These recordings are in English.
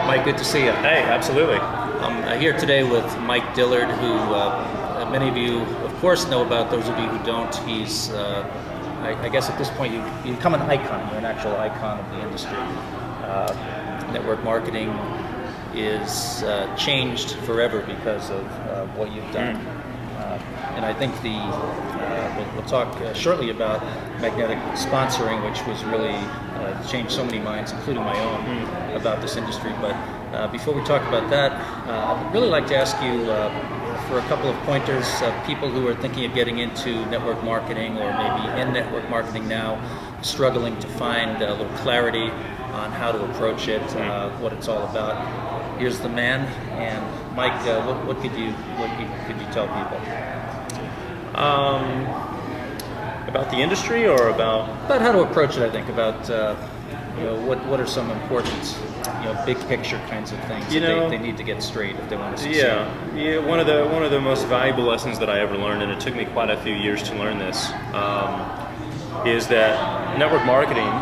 Mike, good to see you. Hey, absolutely. I'm here today with Mike Dillard, who many of you, of course, know about. Those of you who don't, he's, I guess at this point, you become an icon. You're an actual icon of the industry. Network marketing is changed forever because of what you've done. And I think we'll talk shortly about magnetic sponsoring, which was really changed so many minds, including my own, about this industry. But before we talk about that, I'd really like to ask you for a couple of pointers of people who are thinking of getting into network marketing or maybe in network marketing now, struggling to find a little clarity on how to approach it, what it's all about. Here's the man, and Mike, what could you tell people? About the industry or about how to approach it? I think about what are some important big picture kinds of things that they need to get straight if they want to succeed. Yeah. One of the most valuable lessons that I ever learned, and it took me quite a few years to learn this, is that network marketing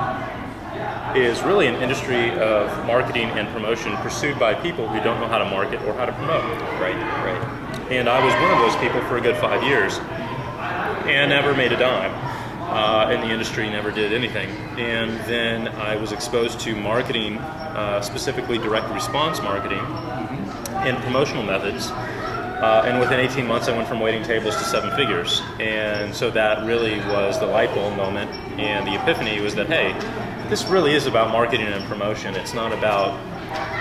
is really an industry of marketing and promotion pursued by people who don't know how to market or how to promote. Right. And I was one of those people for a good 5 years, and never made a dime in the industry, never did anything. And then I was exposed to marketing, specifically direct response marketing and promotional methods. And within 18 months, I went from waiting tables to 7 figures. And so that really was the light bulb moment. And the epiphany was that, hey, this really is about marketing and promotion. It's not about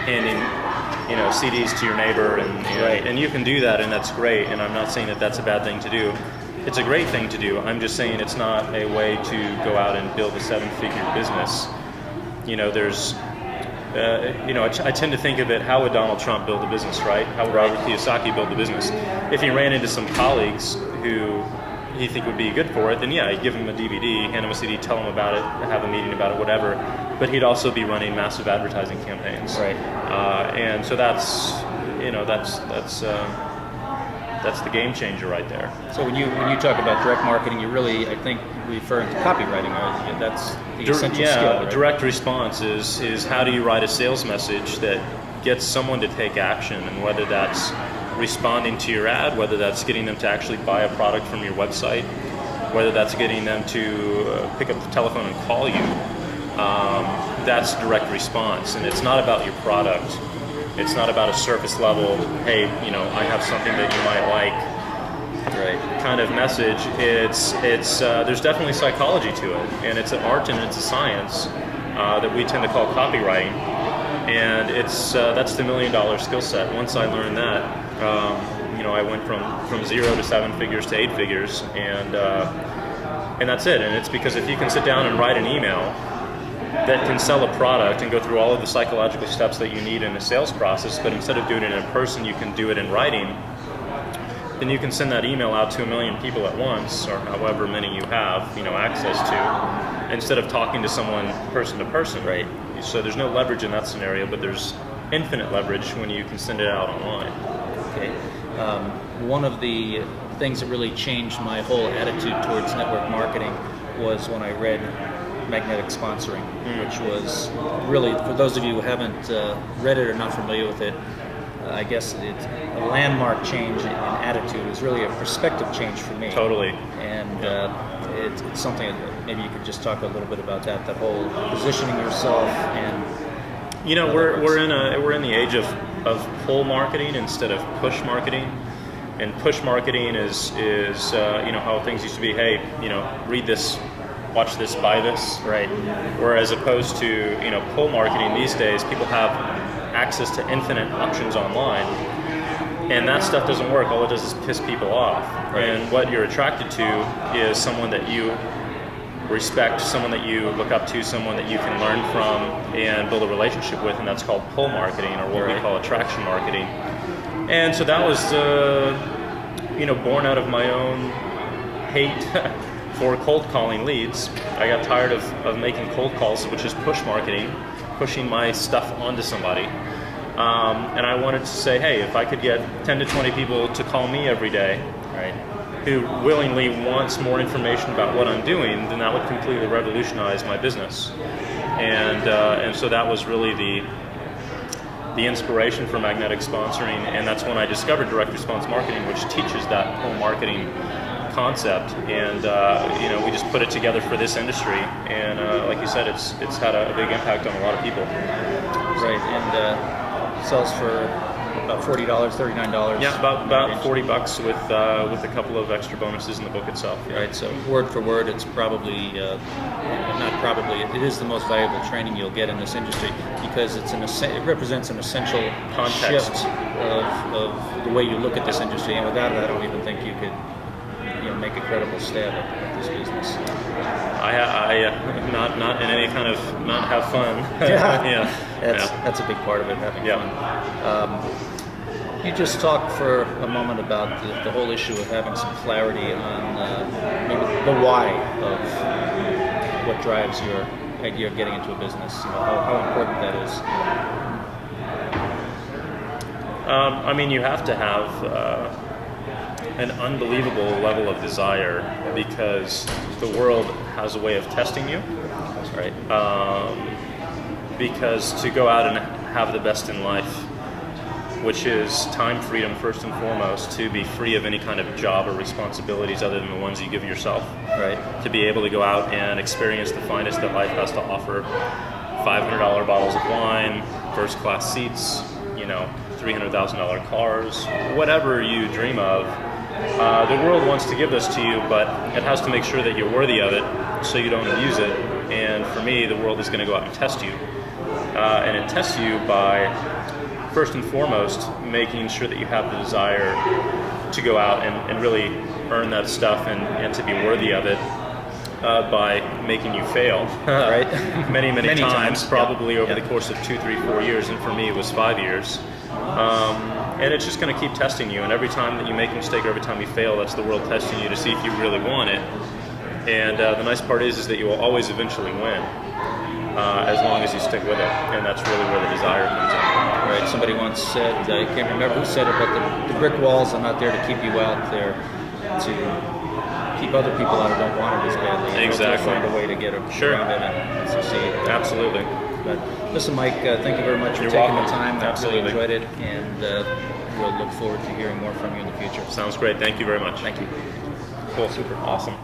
handing CDs to your neighbor, and you can do that, and that's great. And I'm not saying that that's a bad thing to do. It's a great thing to do. I'm just saying it's not a way to go out and build a 7-figure business. There's, I tend to think of it, how would Donald Trump build a business, right? How would Robert Kiyosaki build a business? If he ran into some colleagues who he think would be good for it, then yeah, he'd give him a DVD, hand him a CD, tell him about it, have a meeting about it, whatever. But he'd also be running massive advertising campaigns. Right. And so that's the game changer right there. So when you talk about direct marketing, you're really, I think, referring to copywriting, right? That's the essential skill, right? Direct response is how do you write a sales message that gets someone to take action, and whether that's responding to your ad, whether that's getting them to actually buy a product from your website, whether that's getting them to pick up the telephone and call you, that's direct response. And it's not about your product. It's not about a surface level, hey, I have something that you might like, right, kind of message. It's there's definitely psychology to it, and it's an art and it's a science that we tend to call copywriting. And that's the $1 million skill set. Once I learned that, I went from 0 to 7 figures to 8 figures, and that's it. And it's because if you can sit down and write an email that can sell a product and go through all of the psychological steps that you need in a sales process, but instead of doing it in person, you can do it in writing, then you can send that email out to 1 million people at once, or however many you have, access to, instead of talking to someone person to person. Right. So there's no leverage in that scenario, but there's infinite leverage when you can send it out online. Okay. One of the things that really changed my whole attitude towards network marketing was when I read Magnetic Sponsoring, which was really, for those of you who haven't read it or not familiar with it, I guess it's a landmark change in attitude. It was really a perspective change for me. Totally. And it's something that maybe you could just talk a little bit about that whole positioning yourself and. We're in the age of pull marketing instead of push marketing, and push marketing is how things used to be. Hey, read this, watch this, buy this, right? Whereas opposed to pull marketing these days, people have access to infinite options online, and that stuff doesn't work. All it does is piss people off. Right. And what you're attracted to is someone that you respect, someone that you look up to, someone that you can learn from and build a relationship with, and that's called pull marketing, or what we call attraction marketing. And so that was born out of my own hate for cold calling leads. I got tired of making cold calls, which is push marketing, pushing my stuff onto somebody. And I wanted to say, hey, if I could get 10 to 20 people to call me every day, right, who willingly wants more information about what I'm doing, then that would completely revolutionize my business. And so that was really the inspiration for magnetic sponsoring, and that's when I discovered direct response marketing, which teaches that whole marketing concept. And we just put it together for this industry, and like you said, it's had a big impact on a lot of people. Right, and sells for about $40, $39. Yeah, about $40 with a couple of extra bonuses in the book itself. Yeah. Right, so word for word, it's probably not probably. It is the most valuable training you'll get in this industry because it represents an essential Context. shift of the way you look at this industry, and without it, I don't even think you could make a credible stab at this business. I not in any kind of not have fun. Yeah. That's a big part of it, having fun. You just talked for a moment about the whole issue of having some clarity on maybe the why of what drives your idea of getting into a business. How important that is. You have to have an unbelievable level of desire because the world has a way of testing you. Right. Because to go out and have the best in life, which is time freedom first and foremost, to be free of any kind of job or responsibilities other than the ones you give yourself. Right. To be able to go out and experience the finest that life has to offer, $500 bottles of wine, first class seats, $300,000 cars, whatever you dream of. The world wants to give this to you, but it has to make sure that you're worthy of it so you don't abuse it. And for me, the world is going to go out and test you. And it tests you by, first and foremost, making sure that you have the desire to go out and really earn that stuff and to be worthy of it by making you fail. Right. many times, probably over the course of 2, 3, 4 years, and for me it was 5 years. And it's just going to keep testing you, and every time that you make a mistake or every time you fail, that's the world testing you to see if you really want it. And the nice part is that you will always eventually win, as long as you stick with it, and that's really where the desire comes in. Right. Somebody once said, I can't remember who said it, but the brick walls are not there to keep you out, they're to keep other people out who don't want it as badly. Exactly. They'll find a way to get around it and succeed. Absolutely. But listen, Mike, thank you very much for You're taking welcome. the time. I Absolutely. really enjoyed it, and we'll look forward to hearing more from you in the future. Sounds great. Thank you very much. Thank you. Cool. Super. Awesome.